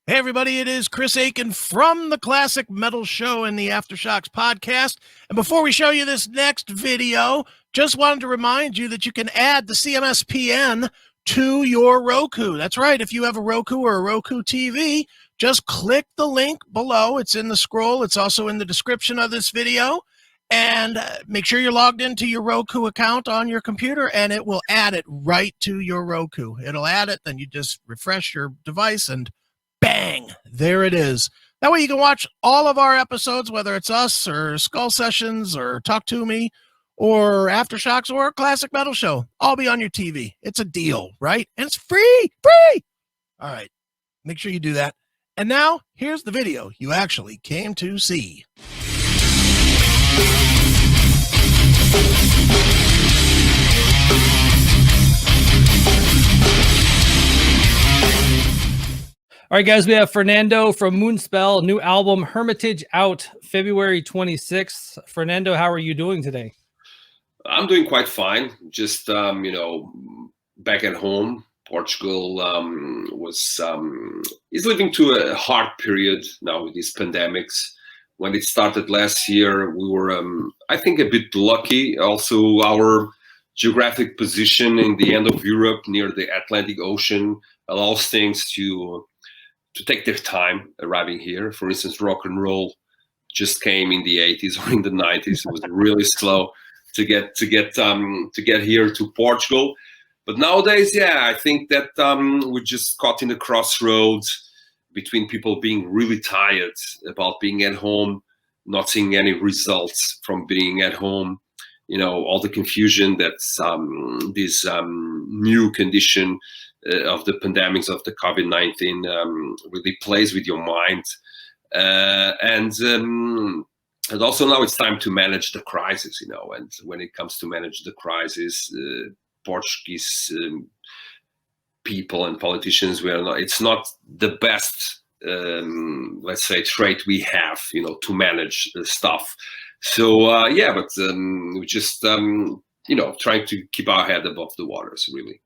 Hey, everybody, it is Chris Aiken from the Classic Metal Show and the Aftershocks podcast. And before we show you this next video, just wanted to remind you that you can add the CMSPN to your Roku. That's right. If you have a Roku or a Roku TV, just click the link below. It's in the scroll. It's also in the description of this video. And make sure you're logged into your Roku account on your computer, and it will add it right to your Roku. It'll add it, then you just refresh your device, and bang, there it is. That way you can watch all of our episodes, whether it's us or Skull Sessions or Talk Toomey or Aftershocks or Classic Metal Show. All be on your TV. It's a deal, right? And it's free. All right, make sure you do that. And now, here's the video you actually came to see. All right, guys, we have Fernando from Moonspell, new album Hermitage out February 26th. Fernando, how are you doing today? I'm doing quite fine. Just, back at home. Portugal is living through a hard period now with these pandemics. When it started last year, we were, I think, a bit lucky. Also, our geographic position in the end of Europe near the Atlantic Ocean allows things to take their time arriving here. For instance, rock and roll just came in the 80s or in the 90s. It was really slow to get here to Portugal. But nowadays, I think that we're just caught in the crossroads between people being really tired about being at home, not seeing any results from being at home. You know, all the confusion that this new condition of the pandemics of the COVID-19 really plays with your mind. And also now it's time to manage the crisis, and when it comes to manage the crisis, Portuguese people and politicians, it's not the best, let's say, trait we have, to manage stuff. So, but we're just, trying to keep our head above the waters, really.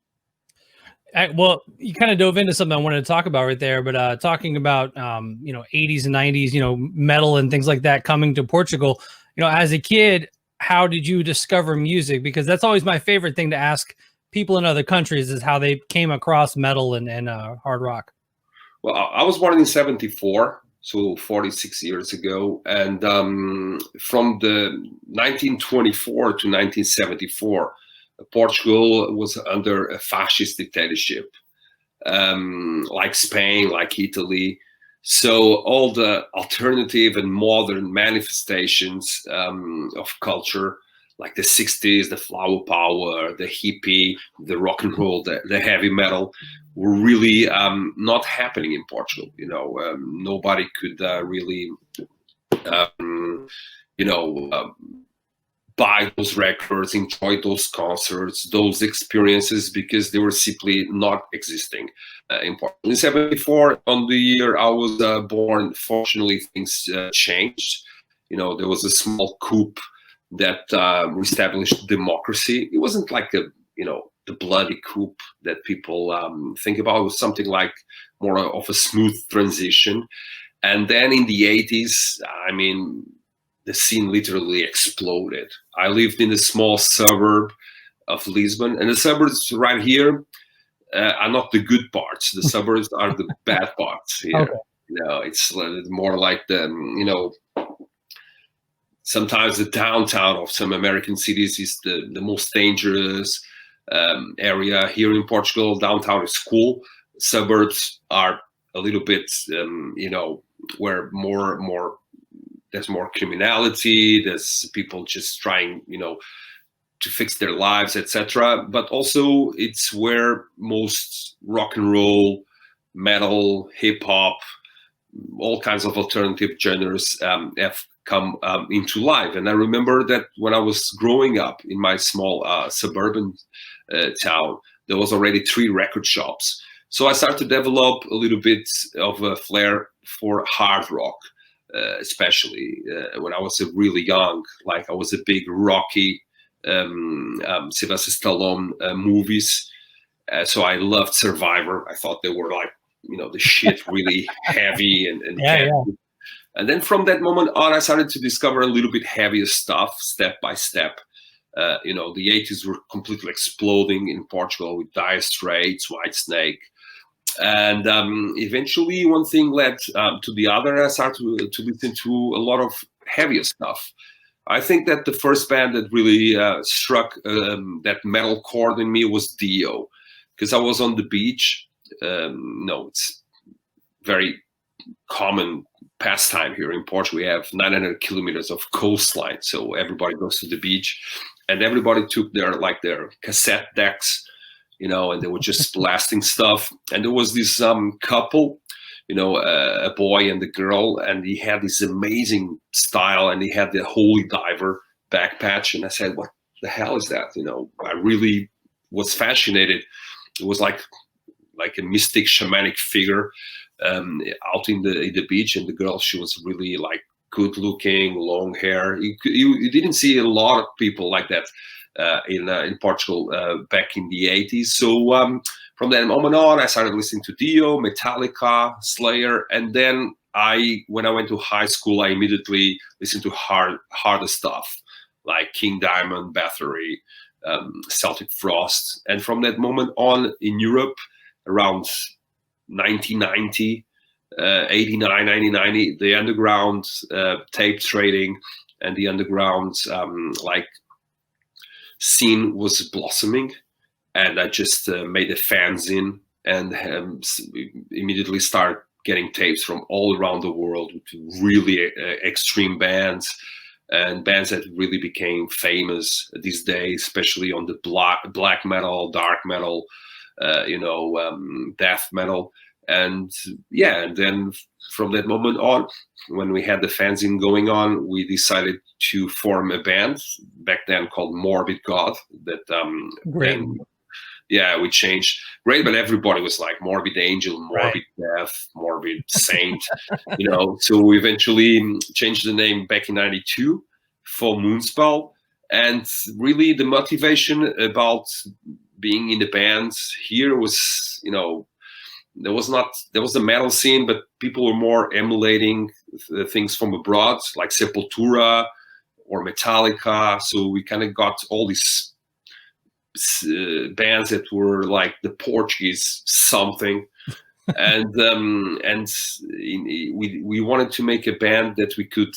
Well, you kind of dove into something I wanted to talk about right there, but talking about, 80s and 90s, metal and things like that coming to Portugal, as a kid, how did you discover music? Because that's always my favorite thing to ask people in other countries is how they came across metal and hard rock. Well, I was born in 1974, so 46 years ago. And from the 1924 to 1974, Portugal was under a fascist dictatorship, like Spain, like Italy. So all the alternative and modern manifestations of culture, like the 60s, the flower power, the hippie, the rock and roll, the heavy metal, were really not happening in Portugal. Nobody could really, buy those records, enjoy those concerts, those experiences, because they were simply not existing in Portugal. In 1974, on the year I was born, fortunately things changed. There was a small coup that reestablished democracy. It wasn't like the bloody coup that people think about. It was something like more of a smooth transition. And then in the 80s, the scene literally exploded. I lived in a small suburb of Lisbon, and the suburbs right here are not the good parts. The suburbs are the bad parts here. Okay. It's more like sometimes the downtown of some American cities is the most dangerous area. Here in Portugal, downtown is cool. Suburbs are a little bit, where more there's more criminality, there's people just trying, to fix their lives, etc. But also it's where most rock and roll, metal, hip hop, all kinds of alternative genres have come into life. And I remember that when I was growing up in my small suburban town, there was already 3 record shops. So I started to develop a little bit of a flair for hard rock. Especially when I was really young, like I was a big Rocky, Sylvester Stallone movies. So I loved Survivor. I thought they were like the shit really heavy and Yeah. And then from that moment on, I started to discover a little bit heavier stuff, step by step. The 80s were completely exploding in Portugal with Dire Straits, Whitesnake. And eventually one thing led to the other, and I started to listen to a lot of heavier stuff. I think that the first band that really struck that metal chord in me was Dio, because I was on the beach. It's very common pastime here in Portugal. We have 900 kilometers of coastline, so everybody goes to the beach, and everybody took their cassette decks, and they were just blasting stuff. And there was this couple, a boy and the girl, and he had this amazing style, and he had the Holy Diver backpatch. And I said, what the hell is that? I really was fascinated. It was like a mystic shamanic figure out in the beach. And the girl, she was really like good looking, long hair. You didn't see a lot of people like that in Portugal back in the 80s. So from that moment on, I started listening to Dio, Metallica, Slayer, and then when I went to high school, I immediately listened to harder stuff like King Diamond, Bathory, Celtic Frost. And from that moment on in Europe, around 1990, 89, 1990, the underground tape trading and the underground scene was blossoming. And I just made a fanzine and immediately started getting tapes from all around the world with really extreme bands and bands that really became famous these days, especially on the black metal, dark metal, death metal. And then from that moment on, when we had the fanzine going on, we decided to form a band back then called Morbid God. That Great. We changed. Great, but everybody was like Morbid Angel, Morbid Death, Morbid Saint, So we eventually changed the name back in 92 for Moonspell. And really the motivation about being in the band here was, there was the metal scene, but people were more emulating things from abroad, like Sepultura or Metallica. So we kind of got all these bands that were like the Portuguese something, and we wanted to make a band that we could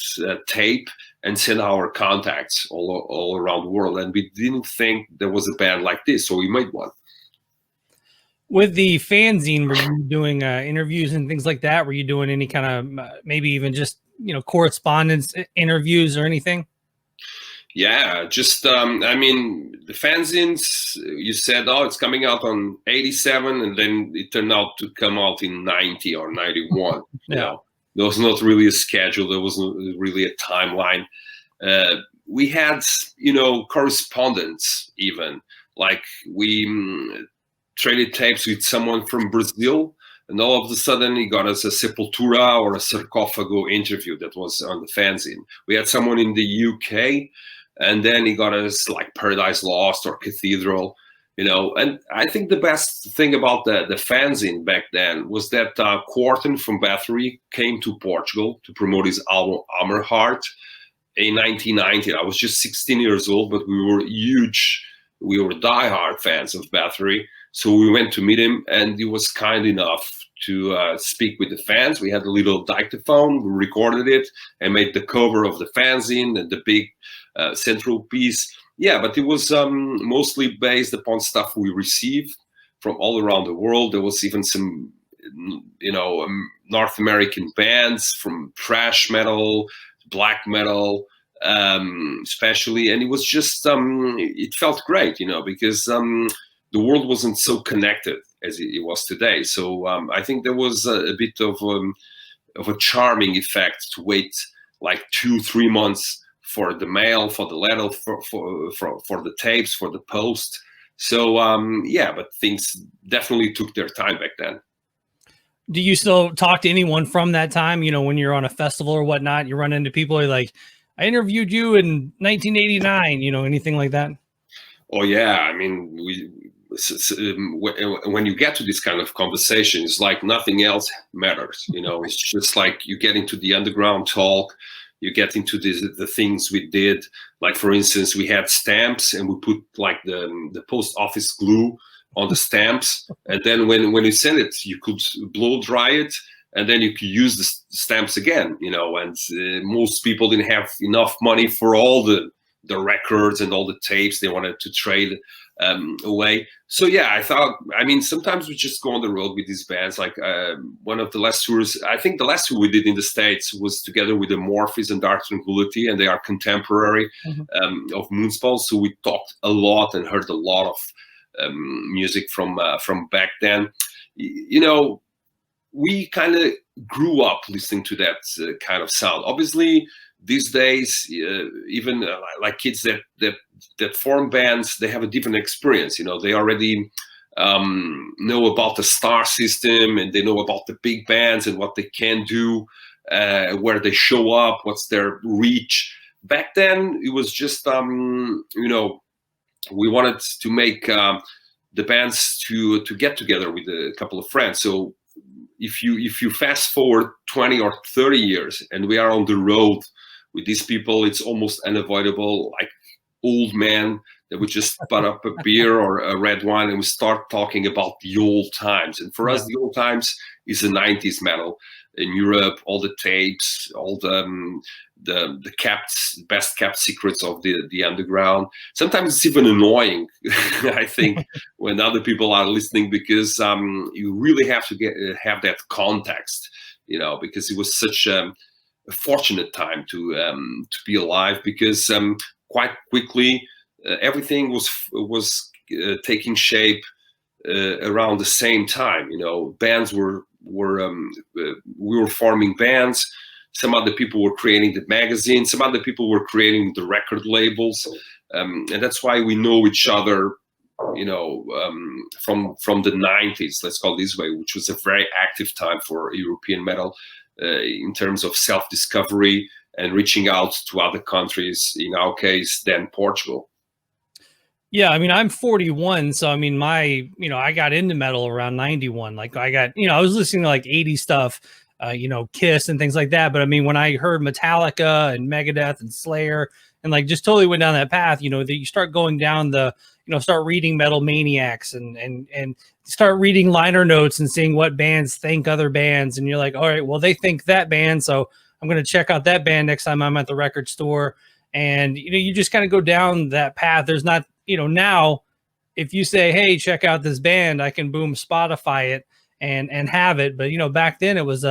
tape and send our contacts all around the world, and we didn't think there was a band like this, so we made one. With the fanzine, were you doing interviews and things like that? Were you doing any kind of maybe even just correspondence interviews or anything? Yeah, just the fanzines, you said, it's coming out on 87, and then it turned out to come out in 90 or 91. Yeah. There was not really a schedule. There wasn't really a timeline. We had, correspondence even. Like we traded tapes with someone from Brazil, and all of a sudden he got us a Sepultura or a Sarcophago interview that was on the fanzine. We had someone in the UK, and then he got us like Paradise Lost or Cathedral, And I think the best thing about the fanzine back then was that Quarton from Bathory came to Portugal to promote his album Hammerheart in 1990. I was just 16 years old, but we were diehard fans of Bathory. So we went to meet him, and he was kind enough to speak with the fans. We had a little dictaphone, we recorded it, and made the cover of the fanzine and the big central piece. Yeah, but it was mostly based upon stuff we received from all around the world. There was even some, North American bands from thrash metal, black metal, especially. And it was just, it felt great, because the world wasn't so connected as it was today. So I think there was a bit of a charming effect to wait like 2-3 months for the mail, for the letter, for the tapes, for the post. So but things definitely took their time back then. Do you still talk to anyone from that time? When you're on a festival or whatnot, you run into people, you're like, I interviewed you in 1989, anything like that? Oh yeah, when you get to this kind of conversation, it's like nothing else matters. It's just like you get into the underground talk, you get into the things we did. Like, for instance, we had stamps and we put like the post office glue on the stamps. And then when you send it, you could blow dry it, and then you could use the stamps again, and most people didn't have enough money for all the records and all the tapes they wanted to trade away. So yeah, sometimes we just go on the road with these bands. Like one of the last tours, I think the last tour we did in the States was together with the Morphys and Dark Tranquility, and they are contemporary of Moonspell. So we talked a lot and heard a lot of music from back then. We kind of grew up listening to that kind of sound. Obviously, these days, even like kids that form bands, they have a different experience. They already know about the star system, and they know about the big bands and what they can do, where they show up, what's their reach. Back then, it was just we wanted to make the bands to get together with a couple of friends. So if you fast forward 20 or 30 years and we are on the road with these people, it's almost unavoidable, like old men that would just put up a beer or a red wine and we start talking about the old times. And for us, the old times is the 90s metal in Europe, all the tapes, all the best kept secrets of the underground. Sometimes it's even annoying, I think, when other people are listening, because you really have to have that context, because it was such a fortunate time to be alive, because quite quickly everything was taking shape around the same time. Bands we were forming bands. Some other people were creating the magazine. Some other people were creating the record labels, and that's why we know each other. From the 90s, let's call it this way, which was a very active time for European metal in terms of self-discovery and reaching out to other countries. In our case, then Portugal. Yeah, I'm 41, so I got into metal around 91. Like I was listening to like 80s stuff, Kiss and things like that. But when I heard Metallica and Megadeth and Slayer, and like just totally went down that path, that you start going down start reading Metal Maniacs and start reading liner notes and seeing what bands think other bands, and you're like, all right, well, they think that band, so I'm going to check out that band next time I'm at the record store. And you just kind of go down that path. There's not, now if you say, hey, check out this band, I can boom Spotify it and have it. But back then it was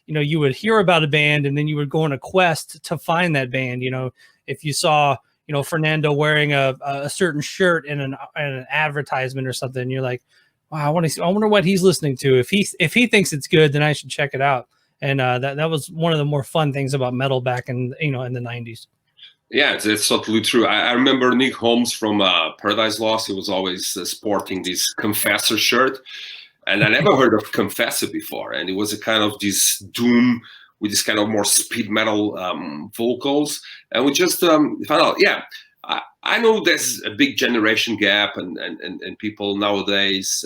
you would hear about a band and then you would go on a quest to find that band. If you saw Fernando wearing a certain shirt in an advertisement or something, you're like, wow, I wonder what he's listening to. If he thinks it's good, then I should check it out. And that was one of the more fun things about metal back in in the 90s. Yeah, it's totally true. I remember Nick Holmes from Paradise Lost. He was always sporting this Confessor shirt, and I never heard of Confessor before. And it was a kind of this doom with this kind of more speed metal vocals. And we just found out, yeah, I know there's a big generation gap, and people nowadays,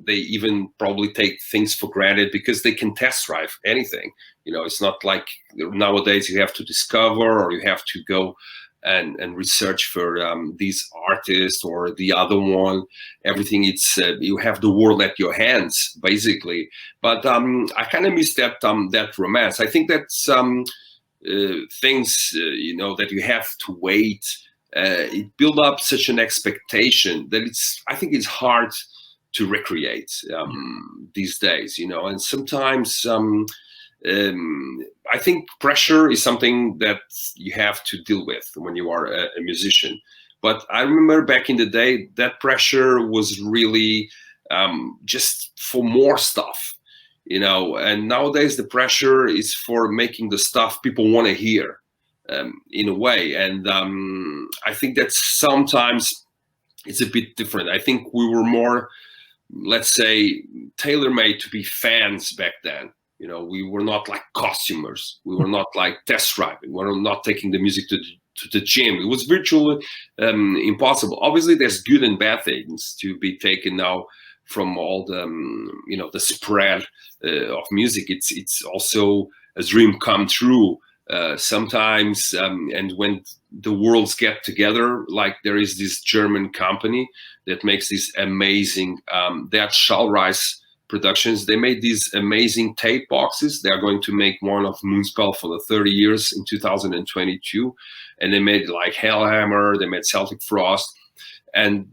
they even probably take things for granted because they can test drive anything. It's not like nowadays you have to discover or you have to go and research for these artists or the other one. Everything, it's you have the world at your hands, basically. But I kind of miss that romance. I think that's things, that you have to wait. It build up such an expectation that I think it's hard to recreate these days, and sometimes I think pressure is something that you have to deal with when you are a musician. But I remember back in the day that pressure was really just for more stuff, and nowadays the pressure is for making the stuff people want to hear. In a way, and I think that sometimes it's a bit different. I think we were more, let's say, tailor-made to be fans back then. We were not like costumers. We were not like test driving. We were not taking the music to the gym. It was virtually impossible. Obviously, there's good and bad things to be taken now from all the the spread of music. It's also a dream come true sometimes, and when the worlds get together, like there is this German company that makes this amazing that Shall Rise Productions. They made these amazing tape boxes. They are going to make one of Moonspell for the 30 years in 2022, and they made like Hellhammer, they made Celtic Frost, and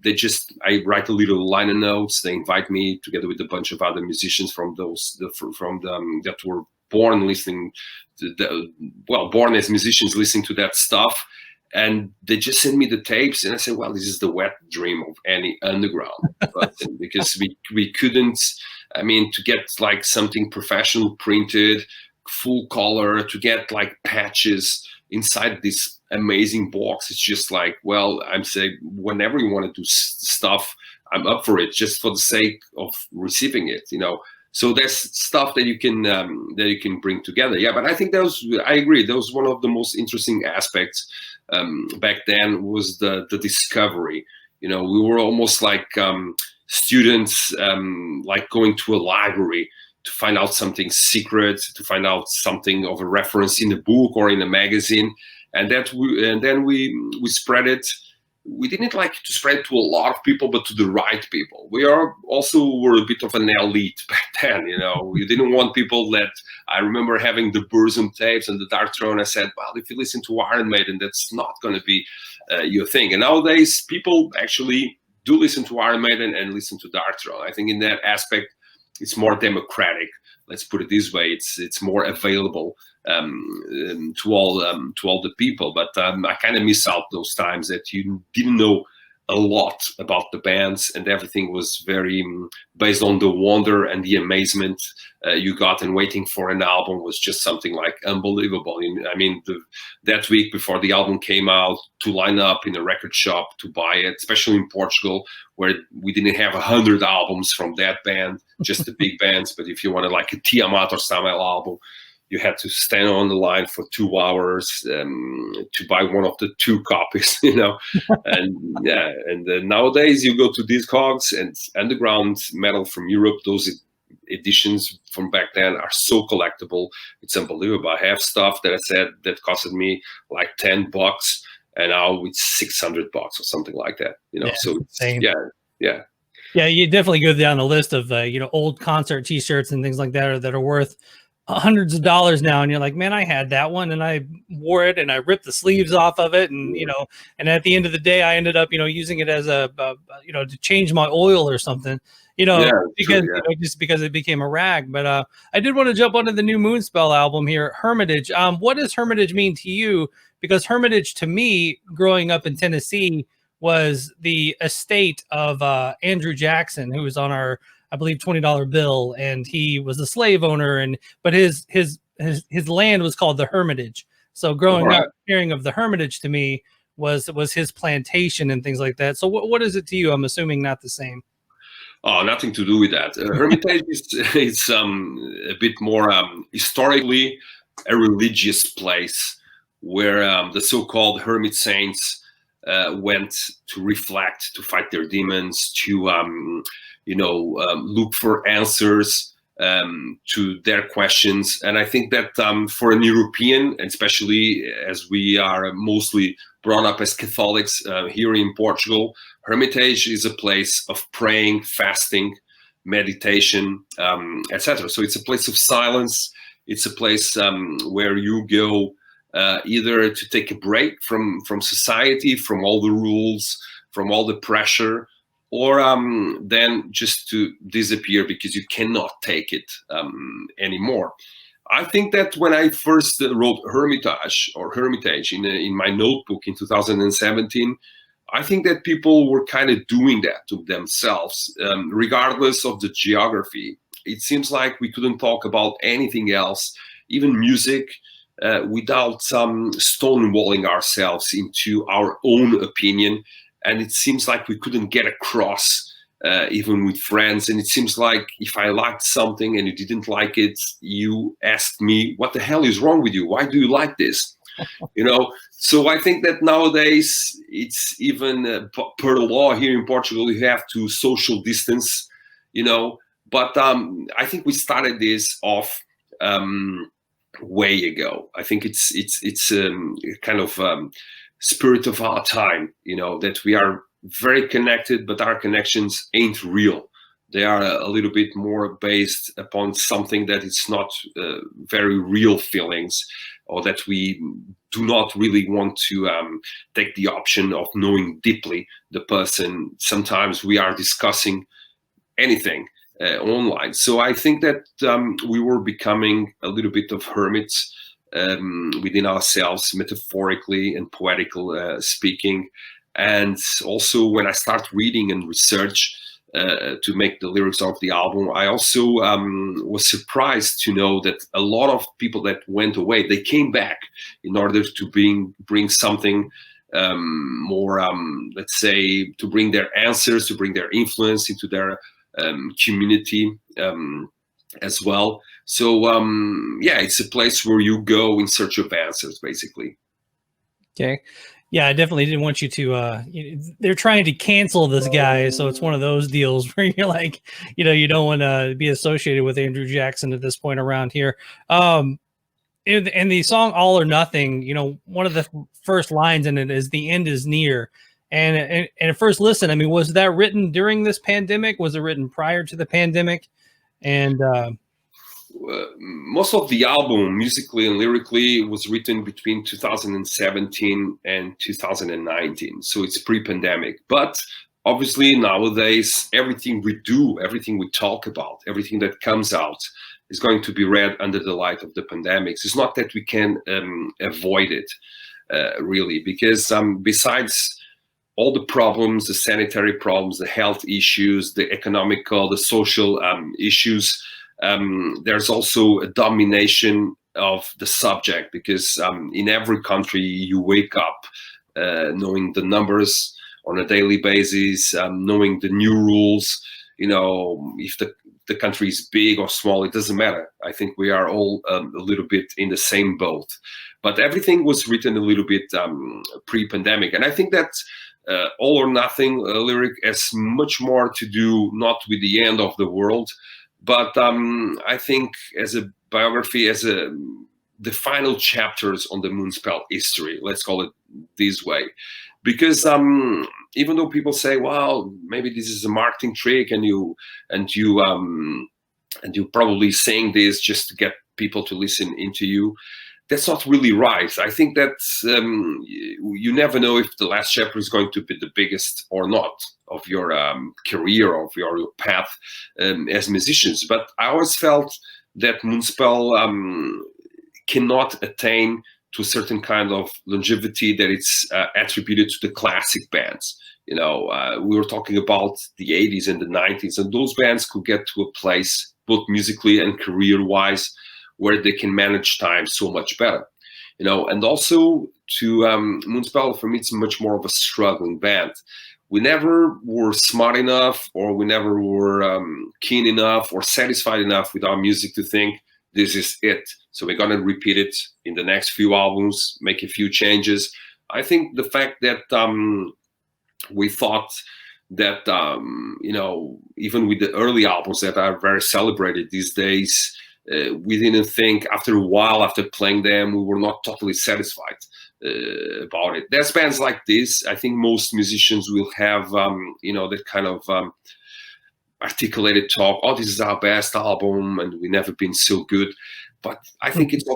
I write a little liner notes. They invite me together with a bunch of other musicians from that were born listening to born as musicians listening to that stuff. And they just send me the tapes, and I said, well, this is the wet dream of any underground person, because we couldn't, to get like something professional printed, full color, to get like patches inside this amazing box. It's just like, well, I'm saying whenever you want to do stuff, I'm up for it, just for the sake of receiving it, So there's stuff that you can bring together. Yeah, but I think I agree. That was one of the most interesting aspects back then, was the discovery. We were almost like students, like going to a library to find out something secret, to find out something of a reference in a book or in a magazine, and then we spread it. We didn't like to spread to a lot of people, but to the right people. We were a bit of an elite back then, We didn't want people that, I remember having the Burzum tapes and the Dark Throne. I said, well, if you listen to Iron Maiden, that's not going to be your thing. And nowadays, people actually do listen to Iron Maiden and listen to Dark Throne. I think in that aspect, it's more democratic. Let's put it this way. It's more available to all the people. But I kind of miss out those times that you didn't know a lot about the bands, and everything was very based on the wonder and the amazement you got, and waiting for an album was just something like unbelievable. That week before the album came out, to line up in a record shop to buy it, especially in Portugal, where we didn't have 100 albums from that band, just the big bands. But if you wanted like a Tiamat or Samael album, you had to stand on the line for 2 hours to buy one of the 2 copies, And nowadays you go to Discogs, and underground metal from Europe, those editions from back then are so collectible. It's unbelievable. I have stuff that I said that costed me like $10, and now it's $600 or something like that. So it's insane. Yeah. Yeah, you definitely go down the list of old concert T-shirts and things like that that are worth hundreds of dollars now, and you're like, man, I had that one and I wore it and I ripped the sleeves off of it, and and at the end of the day I ended up using it as a to change my oil or something, just because it became a rag. But I did want to jump onto the new Moonspell album here, Hermitage. What does Hermitage mean to you? Because Hermitage, to me, growing up in Tennessee, was the estate of Andrew Jackson, who was on our, I believe, $20 bill, and he was a slave owner, but his land was called the Hermitage. So growing up, hearing of the Hermitage to me was his plantation and things like that. So what is it to you? I'm assuming not the same. Oh, nothing to do with that. Hermitage is a bit more historically a religious place where the so-called hermit saints went to reflect, to fight their demons, to look for answers to their questions. And I think that for an European, especially as we are mostly brought up as Catholics here in Portugal, Hermitage is a place of praying, fasting, meditation, etc. So it's a place of silence. It's a place where you go either to take a break from society, from all the rules, from all the pressure, or then just to disappear because you cannot take it anymore. I think that when I first wrote Hermitage in my notebook in 2017, I think that people were kind of doing that to themselves, regardless of the geography. It seems like we couldn't talk about anything else, even music, without stonewalling ourselves into our own opinion. And it seems like we couldn't get across even with friends. And it seems like if I liked something and you didn't like it, you asked me, what the hell is wrong with you? Why do you like this? So I think that nowadays it's even per law here in Portugal, you have to social distance, but I think we started this off way ago. I think it's kind of spirit of our time, that we are very connected, but our connections ain't real. They are a little bit more based upon something that it's not very real feelings, or that we do not really want to take the option of knowing deeply the person. Sometimes we are discussing anything online. So I think that we were becoming a little bit of hermits within ourselves, metaphorically and poetical speaking. And also when I start reading and research to make the lyrics of the album, I also was surprised to know that a lot of people that went away, they came back in order to bring something more, let's say, to bring their answers, to bring their influence into their community as well. So it's a place where you go in search of answers, basically. Okay. Yeah, I definitely didn't want you to, they're trying to cancel this guy. So it's one of those deals where you're like, you don't want to be associated with Andrew Jackson at this point around here. In the song All or Nothing, one of the first lines in it is "the end is near." And at first listen, I mean, was that written during this pandemic? Was it written prior to the pandemic? And most of the album, musically and lyrically, was written between 2017 and 2019. So it's pre-pandemic. But obviously nowadays, everything we do, everything we talk about, everything that comes out is going to be read under the light of the pandemics. It's not that we can avoid it, really, because besides all the problems, the sanitary problems, the health issues, the economical, the social issues, there's also a domination of the subject, because in every country you wake up knowing the numbers on a daily basis, knowing the new rules. If the country is big or small, it doesn't matter. I think we are all a little bit in the same boat. But everything was written a little bit pre-pandemic, and I think that All or Nothing lyric has much more to do not with the end of the world, but I think as a biography, as the final chapters on the Moonspell history, let's call it this way. Because even though people say, well, maybe this is a marketing trick, and you probably saying this just to get people to listen into you, that's not really right. I think that you never know if the last chapter is going to be the biggest or not of your career, of your path as musicians. But I always felt that Moonspell cannot attain to a certain kind of longevity that it's attributed to the classic bands. We were talking about the 80s and the 90s, and those bands could get to a place, both musically and career-wise, where they can manage time so much better, and also to Moonspell, for me, it's much more of a struggling band. We never were smart enough, or we never were keen enough or satisfied enough with our music to think this is it. So we're going to repeat it in the next few albums, make a few changes. I think the fact that we thought that, even with the early albums that are very celebrated these days, we didn't think, after a while, after playing them, we were not totally satisfied about it. There's bands like this. I think most musicians will have, that kind of articulated talk. Oh, this is our best album, and we've never been so good. But I think it's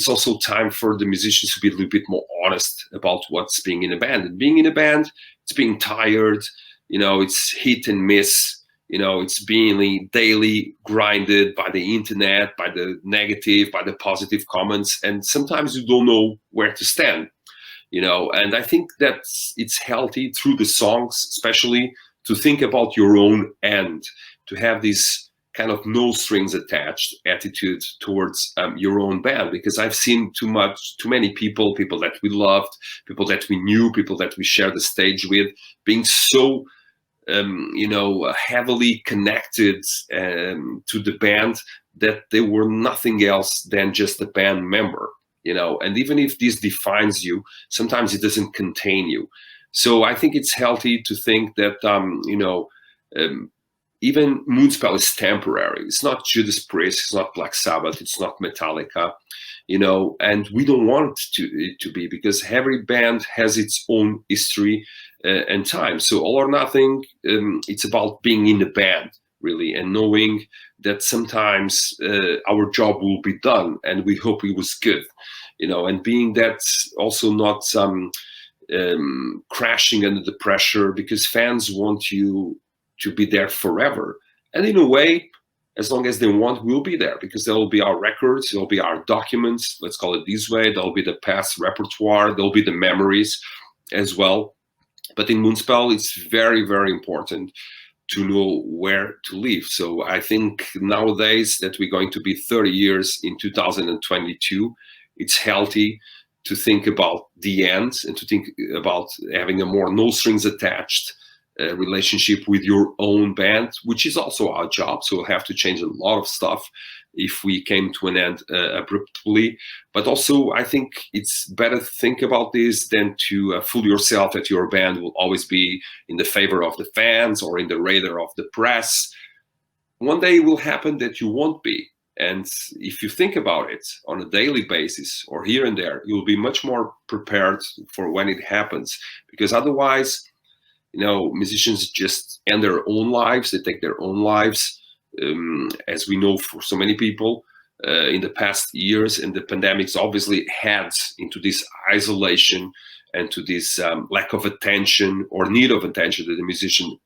also time for the musicians to be a little bit more honest about what's being in a band. And being in a band, it's being tired. It's hit and miss. It's being daily grinded by the internet, by the negative, by the positive comments, and sometimes you don't know where to stand. And I think that it's healthy through the songs, especially, to think about your own end, to have this kind of no strings attached attitude towards your own band, because I've seen too many people that we loved, people that we knew, people that we shared the stage with, being so heavily connected to the band that they were nothing else than just a band member. and even if this defines you, sometimes it doesn't contain you. So I think it's healthy to think that, even Moonspell is temporary. It's not Judas Priest, it's not Black Sabbath, it's not Metallica, and we don't want it to be, because every band has its own history and time. So All or Nothing, it's about being in the band, really, and knowing that sometimes our job will be done, and we hope it was good, and being that also not crashing under the pressure, because fans want you to be there forever. And in a way, as long as they want, we'll be there, because there will be our records, there will be our documents, let's call it this way, there'll be the past repertoire, there'll be the memories as well. But in Moonspell, it's very, very important to know where to live. So I think nowadays that we're going to be 30 years in 2022, it's healthy to think about the end and to think about having a more no strings attached relationship with your own band, which is also our job. So we'll have to change a lot of stuff if we came to an end abruptly. But also, I think it's better to think about this than to fool yourself that your band will always be in the favor of the fans or in the radar of the press. One day it will happen that you won't be. And if you think about it on a daily basis or here and there, you'll be much more prepared for when it happens. Because otherwise, musicians just end their own lives. They take their own lives, as we know for so many people in the past years. And the pandemics obviously adds into this isolation and to this lack of attention or need of attention that the musician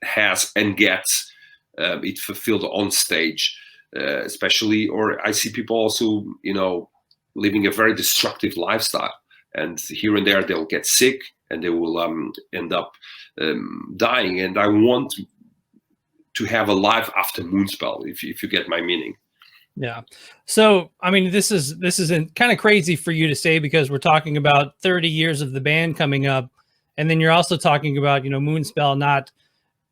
has and gets it fulfilled on stage. Especially, or I see people also, living a very destructive lifestyle, and here and there they'll get sick and they will end up dying. And I want to have a life after Moonspell, if you get my meaning. Yeah. So, I mean, this is kind of crazy for you to say, because we're talking about 30 years of the band coming up, and then you're also talking about, Moonspell not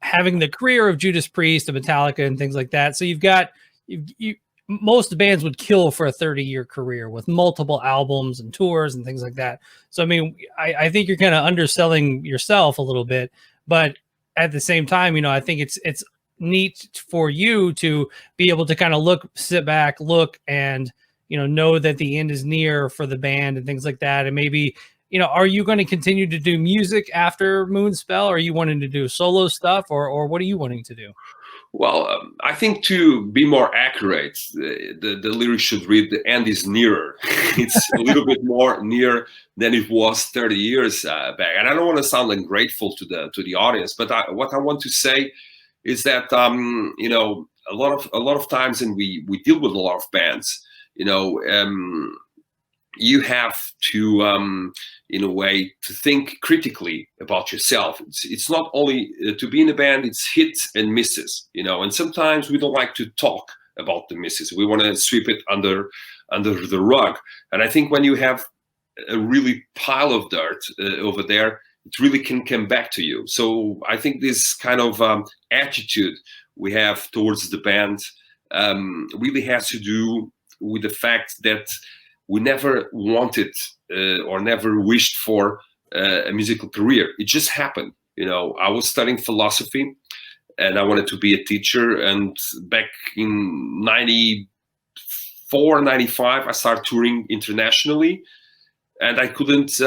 having the career of Judas Priest, of Metallica, and things like that. So you've got most bands would kill for a 30-year career with multiple albums and tours and things like that. So, I mean, I think you're kind of underselling yourself a little bit, but at the same time, I think it's neat for you to be able to kind of sit back, look, and, know that the end is near for the band and things like that. And maybe, are you going to continue to do music after Moonspell? Or are you wanting to do solo stuff, or what are you wanting to do? Well, I think to be more accurate, the lyrics should read, the end is nearer. It's a little bit more near than it was 30 years back. And I don't want to sound ungrateful to the audience, but what I want to say is that, a lot of times, and we deal with a lot of bands, you have to, in a way, to think critically about yourself. It's not only to be in a band, it's hits and misses, and sometimes we don't like to talk about the misses. We want to sweep it under the rug. And I think when you have a really pile of dirt over there, it really can come back to you. So I think this kind of attitude we have towards the band really has to do with the fact that we never wanted or never wished for a musical career. It just happened. I was studying philosophy and I wanted to be a teacher. And back in 94, 95, I started touring internationally and I couldn't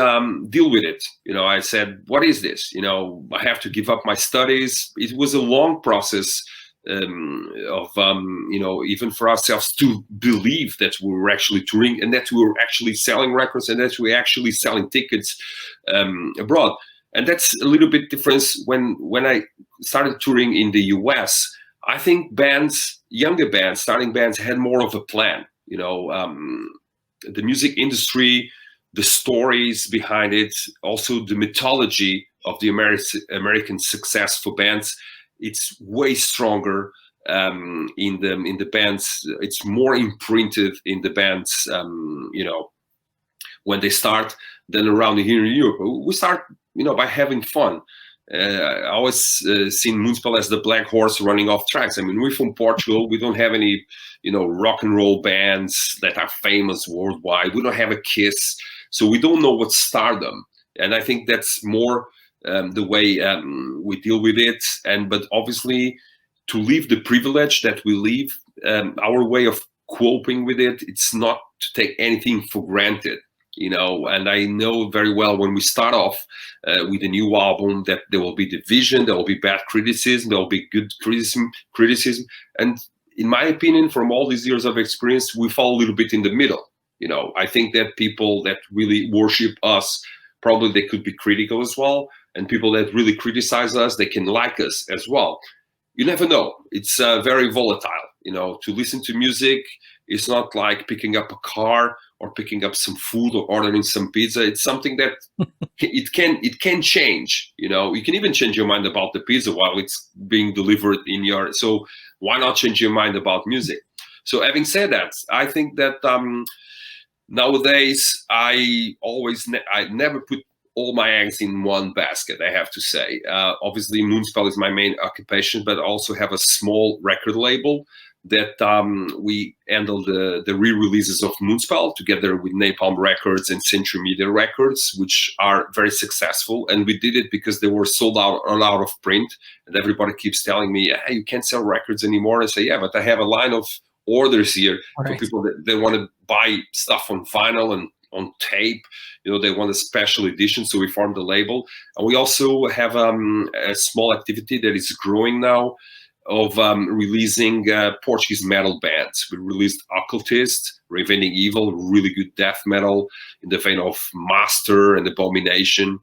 deal with it. I said, what is this? I have to give up my studies. It was a long process of even for ourselves to believe that we were actually touring and that we were actually selling records and that we were actually selling tickets abroad. And that's a little bit different when I started touring in the US. I think younger bands, starting bands, had more of a plan. The music industry, the stories behind it, also the mythology of the American success for bands. It's way stronger in the bands. It's more imprinted in the bands, when they start than around here in Europe. We start, by having fun. I always seen Moonspell as the black horse running off tracks. I mean, we're from Portugal. We don't have any, rock and roll bands that are famous worldwide. We don't have a Kiss, so we don't know what's stardom. And I think that's more the way we deal with it. But obviously, to leave the privilege that we live, our way of coping with it, it's not to take anything for granted. And I know very well when we start off with a new album that there will be division, there will be bad criticism, there will be good criticism. And in my opinion, from all these years of experience, we fall a little bit in the middle. I think that people that really worship us, probably they could be critical as well. And people that really criticize us, they can like us as well. You never know. It's very volatile. To listen to music, it's not like picking up a car or picking up some food or ordering some pizza. It's something that it can change. You can even change your mind about the pizza while it's being delivered in your. So why not change your mind about music? So having said that, I think that nowadays I never put all my eggs in one basket, I have to say. Obviously, Moonspell is my main occupation, but I also have a small record label that we handle the re-releases of Moonspell together with Napalm Records and Century Media Records, which are very successful. And we did it because they were sold out of print. And everybody keeps telling me, hey, you can't sell records anymore. I say, yeah, but I have a line of orders here for people that they want to buy stuff on vinyl and on tape. They want a special edition, so we formed a label. And we also have a small activity that is growing now of releasing Portuguese metal bands. We released Occultist, Revending Evil, really good death metal in the vein of Master and Abomination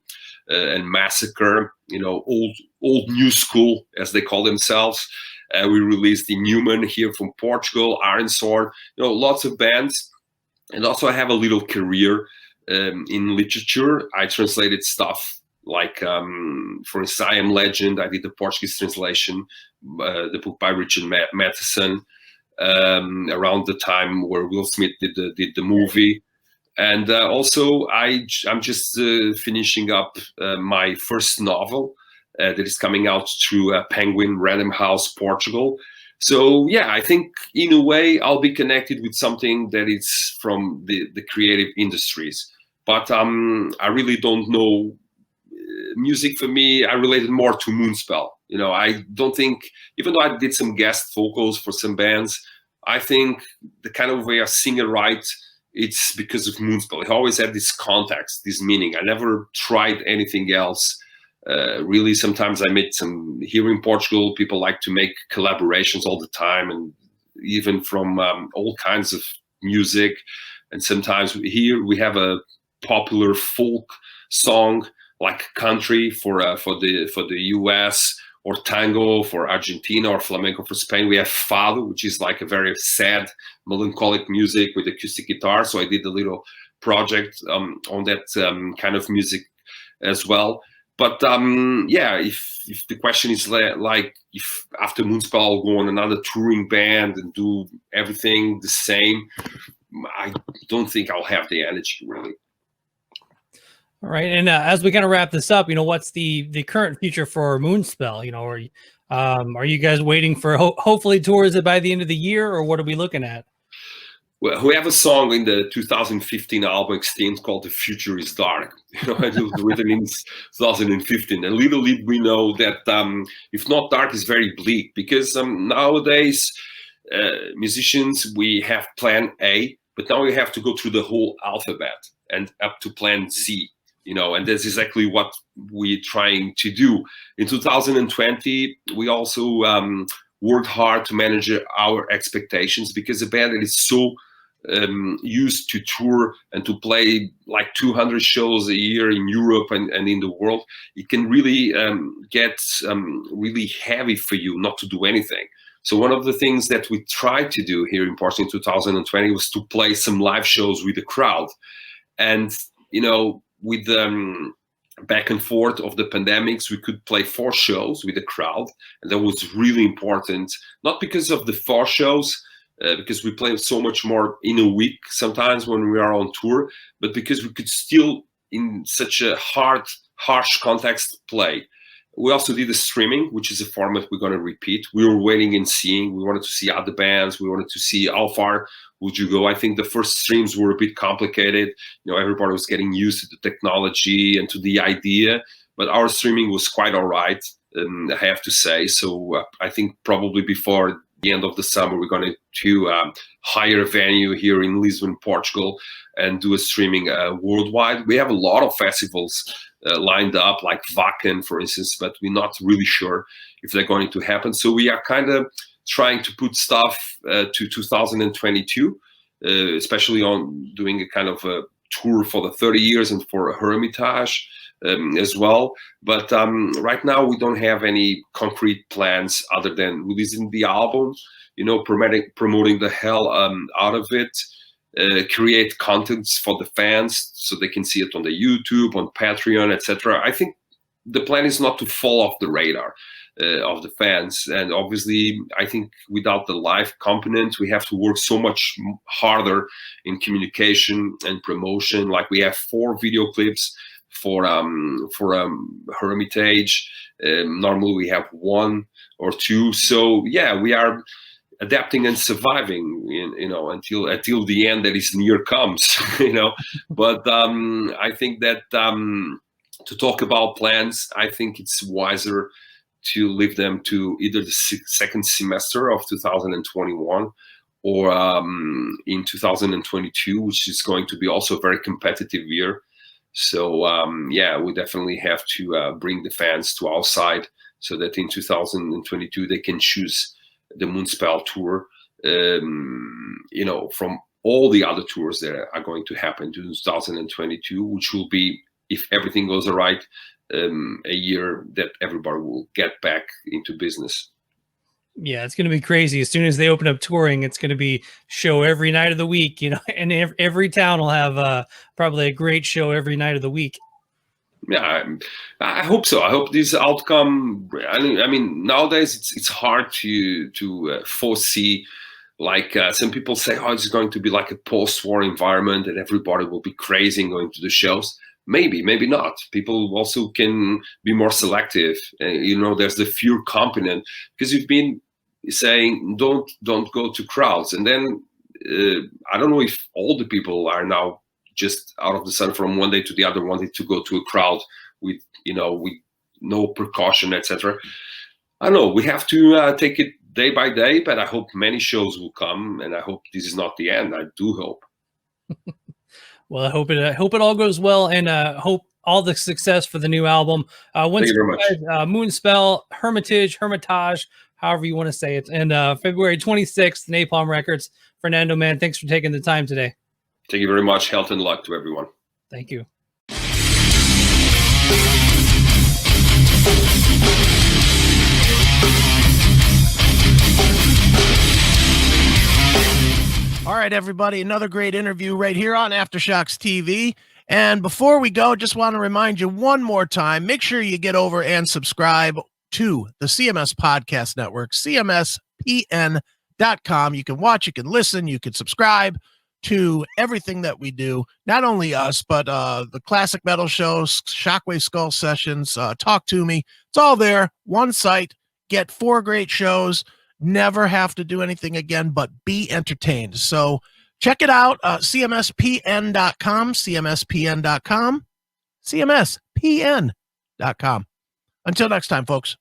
and Massacre, old new school, as they call themselves. We released Inhuman here from Portugal, Iron Sword, lots of bands. And also I have a little career in literature. I translated stuff like, for instance, I Am Legend. I did the Portuguese translation, the book by Richard Matheson, around the time where Will Smith did the movie. And also I'm just finishing up my first novel that is coming out through Penguin Random House, Portugal. So yeah, I think in a way I'll be connected with something that is from the creative industries. But I really don't know. Music for me, I related more to Moonspell. I don't think, even though I did some guest vocals for some bands, I think the kind of way I sing and write, it's because of Moonspell. It always had this context, this meaning. I never tried anything else. Really, sometimes I met some here in Portugal. People like to make collaborations all the time, and even from all kinds of music. And sometimes here we have a popular folk song like country for the US, or tango for Argentina, or flamenco for Spain. We have fado, which is like a very sad, melancholic music with acoustic guitar. So I did a little project on that kind of music as well. But yeah, if the question is like if after Moonspell I'll go on another touring band and do everything the same, I don't think I'll have the energy really. All right, and as we kind of wrap this up, what's the current future for Moonspell? Are you guys waiting for hopefully tours by the end of the year, or what are we looking at? Well, we have a song in the 2015 album Extinct called "The Future Is Dark." It was written in 2015, and little did we know that if not dark, is very bleak, because nowadays musicians, we have Plan A, but now we have to go through the whole alphabet and up to Plan Z. And that's exactly what we're trying to do. In 2020, we also worked hard to manage our expectations, because a band that is so used to tour and to play like 200 shows a year in Europe and in the world, it can really get really heavy for you not to do anything. So one of the things that we tried to do here in Portugal in 2020 was to play some live shows with the crowd. And, with back and forth of the pandemics, we could play 4 shows with the crowd. And that was really important, not because of the 4 shows, because we play so much more in a week sometimes when we are on tour, but because we could still, in such a harsh context, play. We also did the streaming, which is a format we're going to repeat. We were waiting and seeing. We wanted to see other bands. We wanted to see how far would you go. I think the first streams were a bit complicated. Everybody was getting used to the technology and to the idea, but our streaming was quite all right, I have to say. So I think probably before the end of the summer, we're going to hire a venue here in Lisbon, Portugal, and do a streaming worldwide. We have a lot of festivals lined up, like Wacken, for instance, but we're not really sure if they're going to happen. So we are kind of trying to put stuff to 2022, especially on doing a kind of a tour for the 30 years and for a Hermitage as well. But right now we don't have any concrete plans other than releasing the album, promoting the hell out of it, create contents for the fans so they can see it on the YouTube, on Patreon, etc. I think the plan is not to fall off the radar of the fans. And obviously, I think without the live component, we have to work so much harder in communication and promotion. Like we have 4 video clips for Hermitage. Normally we have 1 or 2. So yeah, we are adapting and surviving, until the end that is near comes, But I think that to talk about plans, I think it's wiser to leave them to either the second semester of 2021 or in 2022, which is going to be also a very competitive year. So yeah, we definitely have to bring the fans to our side so that in 2022 they can choose the Moonspell tour, from all the other tours that are going to happen in 2022, which will be, if everything goes all right, a year that everybody will get back into business. Yeah, it's going to be crazy. As soon as they open up touring, it's going to be show every night of the week, and every town will have probably a great show every night of the week. Yeah, I hope so. I hope this outcome. I mean, nowadays it's hard to foresee. Like some people say, oh, it's going to be like a post-war environment and everybody will be crazy and going to the shows. Maybe not. People also can be more selective. There's the fear component, because you've been saying don't go to crowds, and then I don't know if all the people are now just out of the sun from one day to the other wanting to go to a crowd with no precaution, etc. I don't know. We have to take it day by day, but I hope many shows will come, and I hope this is not the end. I do hope. Well, I hope it all goes well, and hope all the success for the new album. Thank you very much. Moonspell, Hermitage, however you want to say it, and February 26th, Napalm Records. Fernando, man, thanks for taking the time today. Thank you very much. Health and luck to everyone. Thank you. All right, everybody, another great interview right here on Aftershocks TV. And before we go, just want to remind you one more time, make sure you get over and subscribe to the CMS Podcast Network, cmspn.com. You can watch, you can listen, you can subscribe to everything that we do, not only us, but the Classic Metal Shows, Shockwave Skull Sessions, Talk Toomey. It's all there, one site, get 4 great shows, never have to do anything again but be entertained. So check it out, cmspn.com, cmspn.com, cmspn.com. Until next time, folks.